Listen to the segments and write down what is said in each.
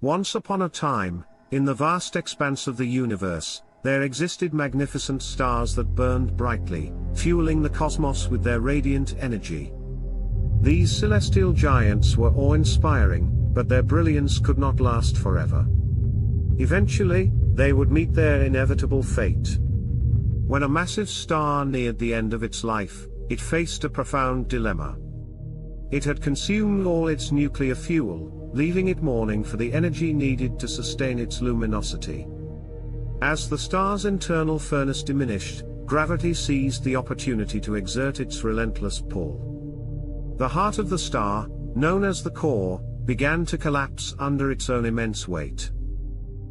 Once upon a time, in the vast expanse of the universe, there existed magnificent stars that burned brightly, fueling the cosmos with their radiant energy. These celestial giants were awe-inspiring, but their brilliance could not last forever. Eventually, they would meet their inevitable fate. When a massive star neared the end of its life, it faced a profound dilemma. It had consumed all its nuclear fuel, leaving it mourning for the energy needed to sustain its luminosity. As the star's internal furnace diminished, gravity seized the opportunity to exert its relentless pull. The heart of the star, known as the core, began to collapse under its own immense weight.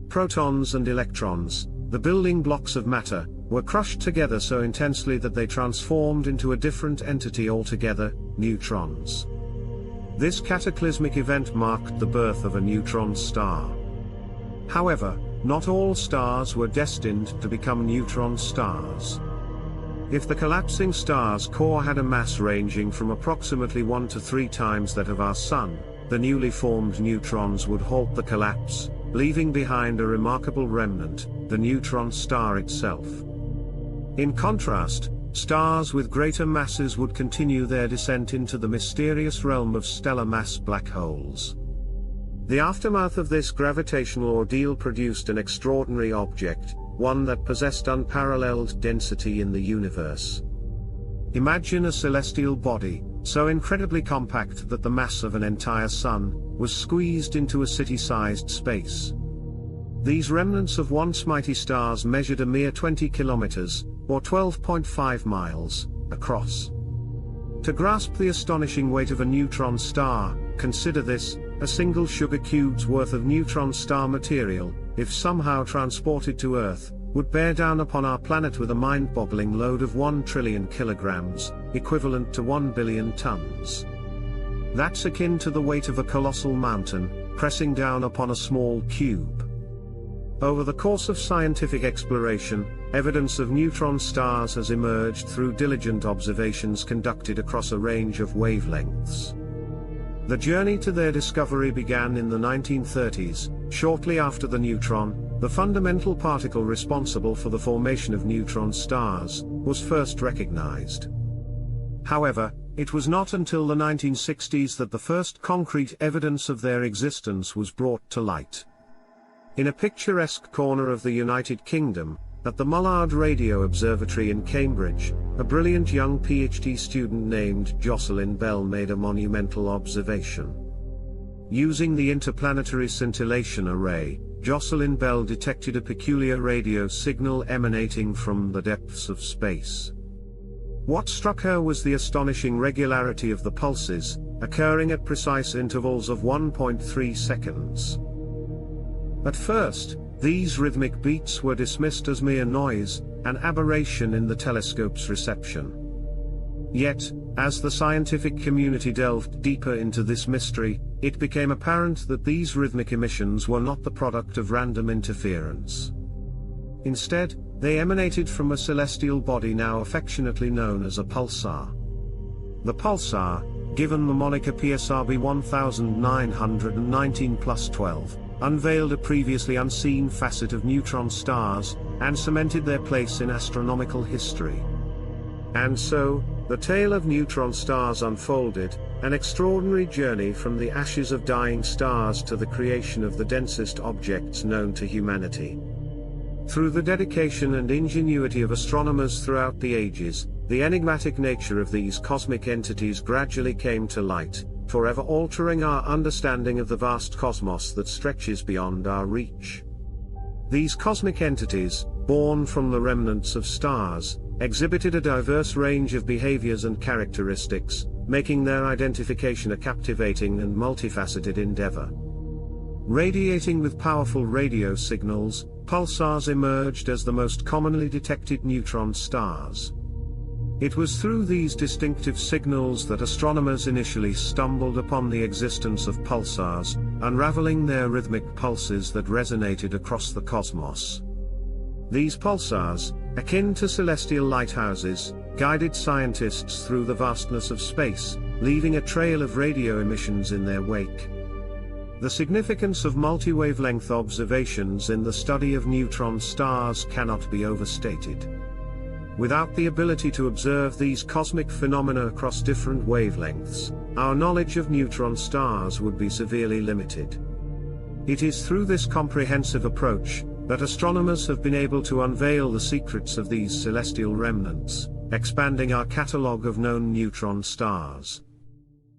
Protons and electrons, the building blocks of matter, were crushed together so intensely that they transformed into a different entity altogether, neutrons. This cataclysmic event marked the birth of a neutron star. However, not all stars were destined to become neutron stars. If the collapsing star's core had a mass ranging from approximately 1 to 3 times that of our Sun, the newly formed neutrons would halt the collapse, leaving behind a remarkable remnant, the neutron star itself. In contrast, stars with greater masses would continue their descent into the mysterious realm of stellar mass black holes. The aftermath of this gravitational ordeal produced an extraordinary object, one that possessed unparalleled density in the universe. Imagine a celestial body, so incredibly compact that the mass of an entire sun was squeezed into a city-sized space. These remnants of once mighty stars measured a mere 20 kilometers, or 12.5 miles, across. To grasp the astonishing weight of a neutron star, consider this: a single sugar cube's worth of neutron star material, if somehow transported to Earth, would bear down upon our planet with a mind-boggling load of 1 trillion kilograms, equivalent to 1 billion tons. That's akin to the weight of a colossal mountain, pressing down upon a small cube. Over the course of scientific exploration, evidence of neutron stars has emerged through diligent observations conducted across a range of wavelengths. The journey to their discovery began in the 1930s, shortly after the neutron, the fundamental particle responsible for the formation of neutron stars, was first recognized. However, it was not until the 1960s that the first concrete evidence of their existence was brought to light. In a picturesque corner of the United Kingdom, at the Mullard Radio Observatory in Cambridge, a brilliant young PhD student named Jocelyn Bell made a monumental observation. Using the interplanetary scintillation array, Jocelyn Bell detected a peculiar radio signal emanating from the depths of space. What struck her was the astonishing regularity of the pulses, occurring at precise intervals of 1.3 seconds. At first, these rhythmic beats were dismissed as mere noise, an aberration in the telescope's reception. Yet, as the scientific community delved deeper into this mystery, it became apparent that these rhythmic emissions were not the product of random interference. Instead, they emanated from a celestial body now affectionately known as a pulsar. The pulsar, given the moniker PSRB 1919+12, unveiled a previously unseen facet of neutron stars, and cemented their place in astronomical history. And so, the tale of neutron stars unfolded, an extraordinary journey from the ashes of dying stars to the creation of the densest objects known to humanity. Through the dedication and ingenuity of astronomers throughout the ages, the enigmatic nature of these cosmic entities gradually came to light, forever altering our understanding of the vast cosmos that stretches beyond our reach. These cosmic entities, born from the remnants of stars, exhibited a diverse range of behaviors and characteristics, making their identification a captivating and multifaceted endeavor. Radiating with powerful radio signals, pulsars emerged as the most commonly detected neutron stars. It was through these distinctive signals that astronomers initially stumbled upon the existence of pulsars, unraveling their rhythmic pulses that resonated across the cosmos. These pulsars, akin to celestial lighthouses, guided scientists through the vastness of space, leaving a trail of radio emissions in their wake. The significance of multi-wavelength observations in the study of neutron stars cannot be overstated. Without the ability to observe these cosmic phenomena across different wavelengths, our knowledge of neutron stars would be severely limited. It is through this comprehensive approach that astronomers have been able to unveil the secrets of these celestial remnants, expanding our catalogue of known neutron stars.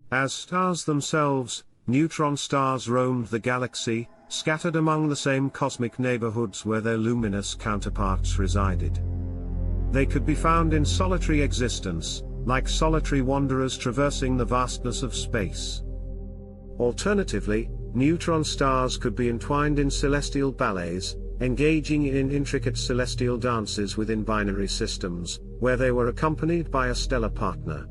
As stars themselves, neutron stars roamed the galaxy, scattered among the same cosmic neighborhoods where their luminous counterparts resided. They could be found in solitary existence, like solitary wanderers traversing the vastness of space. Alternatively, neutron stars could be entwined in celestial ballets, engaging in intricate celestial dances within binary systems, where they were accompanied by a stellar partner.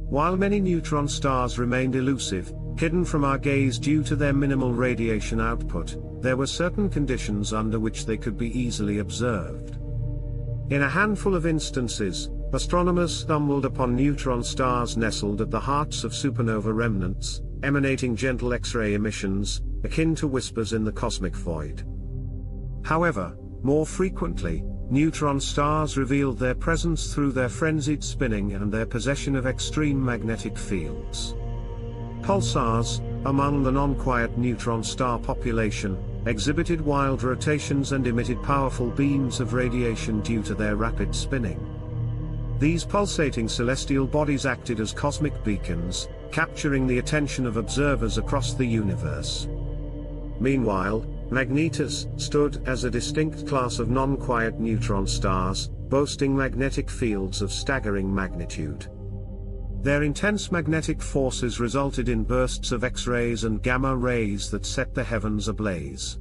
While many neutron stars remained elusive, hidden from our gaze due to their minimal radiation output, there were certain conditions under which they could be easily observed. In a handful of instances, astronomers stumbled upon neutron stars nestled at the hearts of supernova remnants, emanating gentle X-ray emissions, akin to whispers in the cosmic void. However, more frequently, neutron stars revealed their presence through their frenzied spinning and their possession of extreme magnetic fields. Pulsars, among the non-quiet neutron star population, exhibited wild rotations and emitted powerful beams of radiation due to their rapid spinning. These pulsating celestial bodies acted as cosmic beacons, capturing the attention of observers across the universe. Meanwhile, Magnetars stood as a distinct class of non-quiet neutron stars, boasting magnetic fields of staggering magnitude. Their intense magnetic forces resulted in bursts of X-rays and gamma rays that set the heavens ablaze.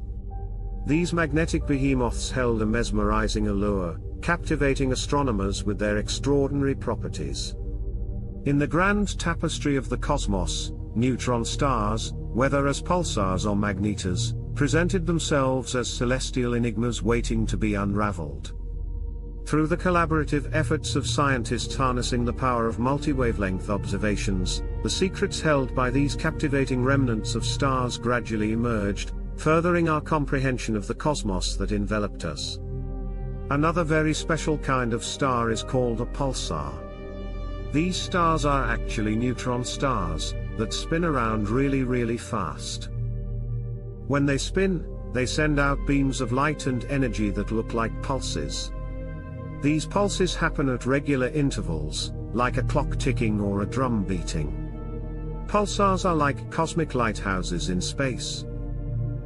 These magnetic behemoths held a mesmerizing allure, captivating astronomers with their extraordinary properties. In the grand tapestry of the cosmos, neutron stars, whether as pulsars or magnetars, presented themselves as celestial enigmas waiting to be unraveled. Through the collaborative efforts of scientists harnessing the power of multi-wavelength observations, the secrets held by these captivating remnants of stars gradually emerged, furthering our comprehension of the cosmos that enveloped us. Another very special kind of star is called a pulsar. These stars are actually neutron stars that spin around really fast. When they spin, they send out beams of light and energy that look like pulses. These pulses happen at regular intervals, like a clock ticking or a drum beating. Pulsars are like cosmic lighthouses in space.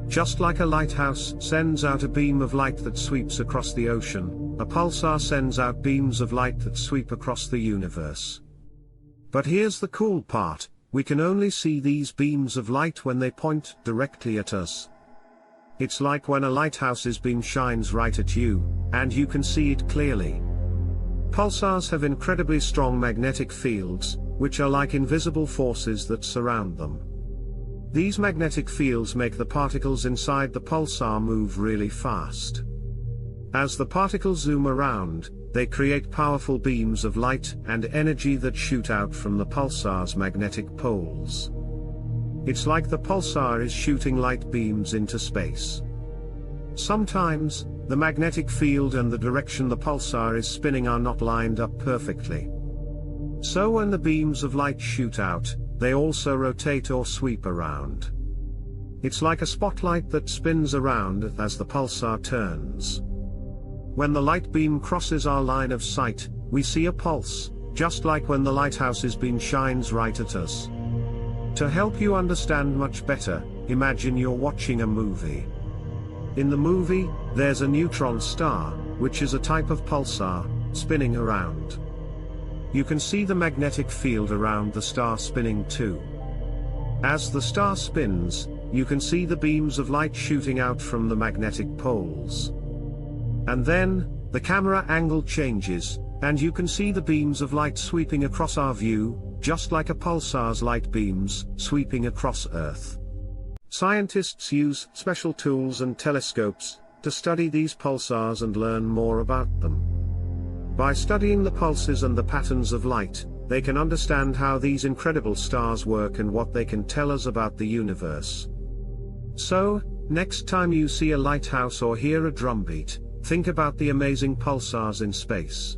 Just like a lighthouse sends out a beam of light that sweeps across the ocean, a pulsar sends out beams of light that sweep across the universe. But here's the cool part, we can only see these beams of light when they point directly at us. It's like when a lighthouse's beam shines right at you, and you can see it clearly. Pulsars have incredibly strong magnetic fields, which are like invisible forces that surround them. These magnetic fields make the particles inside the pulsar move really fast. As the particles zoom around, they create powerful beams of light and energy that shoot out from the pulsar's magnetic poles. It's like the pulsar is shooting light beams into space. Sometimes, the magnetic field and the direction the pulsar is spinning are not lined up perfectly. So when the beams of light shoot out, they also rotate or sweep around. It's like a spotlight that spins around as the pulsar turns. When the light beam crosses our line of sight, we see a pulse, just like when the lighthouse's beam shines right at us. To help you understand much better, imagine you're watching a movie. In the movie, there's a neutron star, which is a type of pulsar, spinning around. You can see the magnetic field around the star spinning too. As the star spins, you can see the beams of light shooting out from the magnetic poles. And then, the camera angle changes, and you can see the beams of light sweeping across our view, just like a pulsar's light beams sweeping across Earth. Scientists use special tools and telescopes to study these pulsars and learn more about them. By studying the pulses and the patterns of light, they can understand how these incredible stars work and what they can tell us about the universe. So, next time you see a lighthouse or hear a drumbeat, think about the amazing pulsars in space.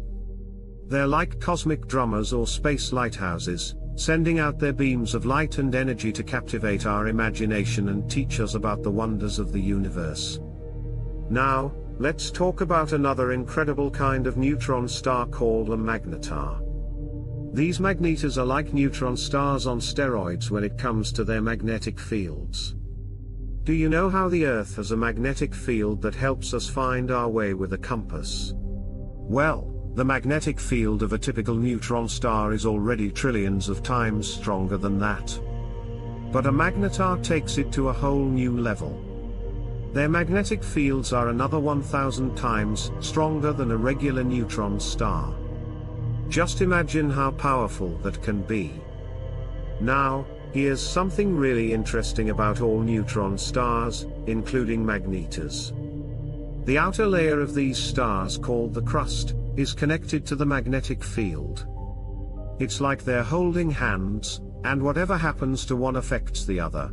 They're like cosmic drummers or space lighthouses, sending out their beams of light and energy to captivate our imagination and teach us about the wonders of the universe. Now, let's talk about another incredible kind of neutron star called a magnetar. These magnetars are like neutron stars on steroids when it comes to their magnetic fields. Do you know how the Earth has a magnetic field that helps us find our way with a compass? Well, the magnetic field of a typical neutron star is already trillions of times stronger than that. But a magnetar takes it to a whole new level. Their magnetic fields are another 1,000 times stronger than a regular neutron star. Just imagine how powerful that can be. Now, here's something really interesting about all neutron stars, including magnetars. The outer layer of these stars, called the crust, is connected to the magnetic field. It's like they're holding hands, and whatever happens to one affects the other.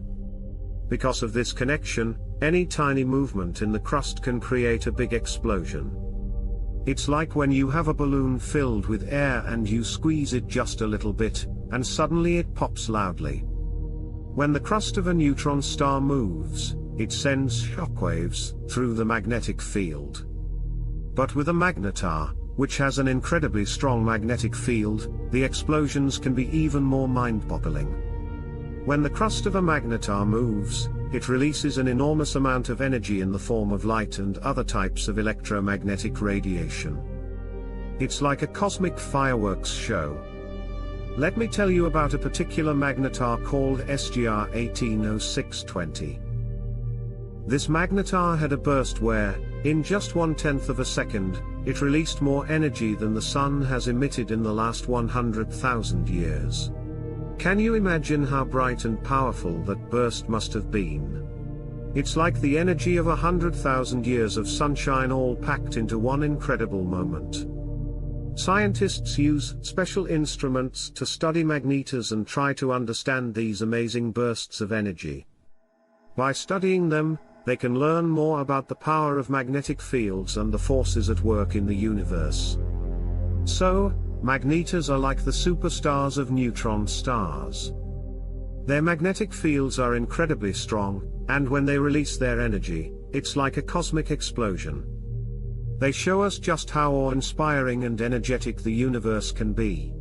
Because of this connection, any tiny movement in the crust can create a big explosion. It's like when you have a balloon filled with air and you squeeze it just a little bit, and suddenly it pops loudly. When the crust of a neutron star moves, it sends shockwaves through the magnetic field. But with a magnetar, which has an incredibly strong magnetic field, the explosions can be even more mind-boggling. When the crust of a magnetar moves, it releases an enormous amount of energy in the form of light and other types of electromagnetic radiation. It's like a cosmic fireworks show. Let me tell you about a particular magnetar called SGR 180620. This magnetar had a burst where, in just 1/10 of a second, it released more energy than the Sun has emitted in the last 100,000 years. Can you imagine how bright and powerful that burst must have been? It's like the energy of 100,000 years of sunshine all packed into one incredible moment. Scientists use special instruments to study magnetars and try to understand these amazing bursts of energy. By studying them, they can learn more about the power of magnetic fields and the forces at work in the universe. So, magnetars are like the superstars of neutron stars. Their magnetic fields are incredibly strong, and when they release their energy, it's like a cosmic explosion. They show us just how awe-inspiring and energetic the universe can be.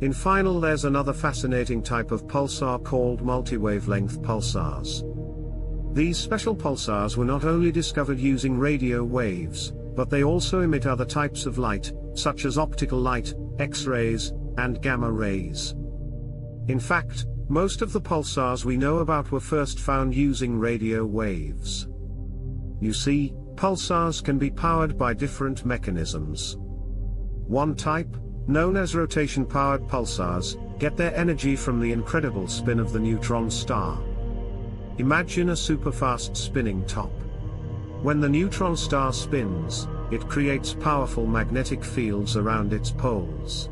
In final, there's another fascinating type of pulsar called multiwavelength pulsars. These special pulsars were not only discovered using radio waves, but they also emit other types of light, such as optical light, X-rays, and gamma rays. In fact, most of the pulsars we know about were first found using radio waves. You see, pulsars can be powered by different mechanisms. One type, known as rotation-powered pulsars, get their energy from the incredible spin of the neutron star. Imagine a super-fast spinning top. When the neutron star spins, it creates powerful magnetic fields around its poles.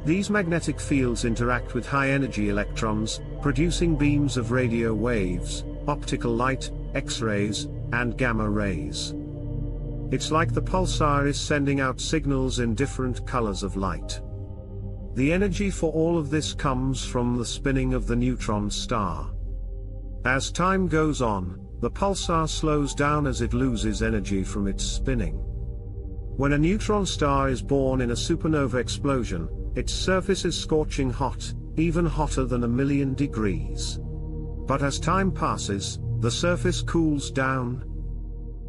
These magnetic fields interact with high-energy electrons, producing beams of radio waves, optical light, X-rays, and gamma rays. It's like the pulsar is sending out signals in different colors of light. The energy for all of this comes from the spinning of the neutron star. As time goes on, the pulsar slows down as it loses energy from its spinning. When a neutron star is born in a supernova explosion, its surface is scorching hot, even hotter than 1,000,000 degrees. But as time passes, the surface cools down.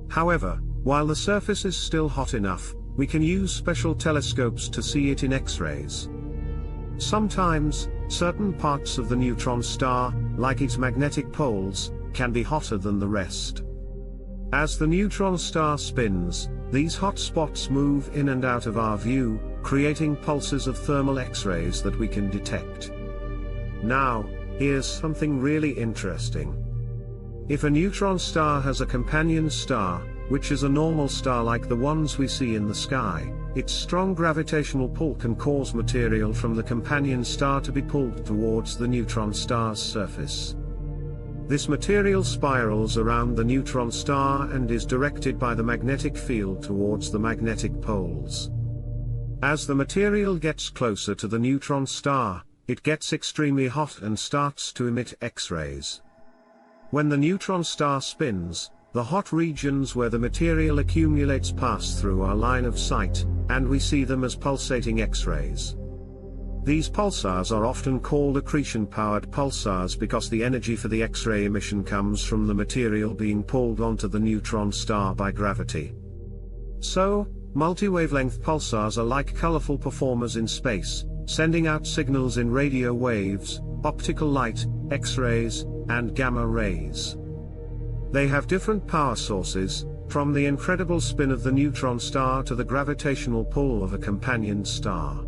However, while the surface is still hot enough, we can use special telescopes to see it in X-rays. Sometimes, certain parts of the neutron star, like its magnetic poles, can be hotter than the rest. As the neutron star spins, these hot spots move in and out of our view, creating pulses of thermal X-rays that we can detect. Now, here's something really interesting. If a neutron star has a companion star, which is a normal star like the ones we see in the sky, its strong gravitational pull can cause material from the companion star to be pulled towards the neutron star's surface. This material spirals around the neutron star and is directed by the magnetic field towards the magnetic poles. As the material gets closer to the neutron star, it gets extremely hot and starts to emit X-rays. When the neutron star spins, the hot regions where the material accumulates pass through our line of sight, and we see them as pulsating X-rays. These pulsars are often called accretion-powered pulsars because the energy for the X-ray emission comes from the material being pulled onto the neutron star by gravity. So, multi-wavelength pulsars are like colorful performers in space, sending out signals in radio waves, optical light, X-rays, and gamma rays. They have different power sources, from the incredible spin of the neutron star to the gravitational pull of a companion star.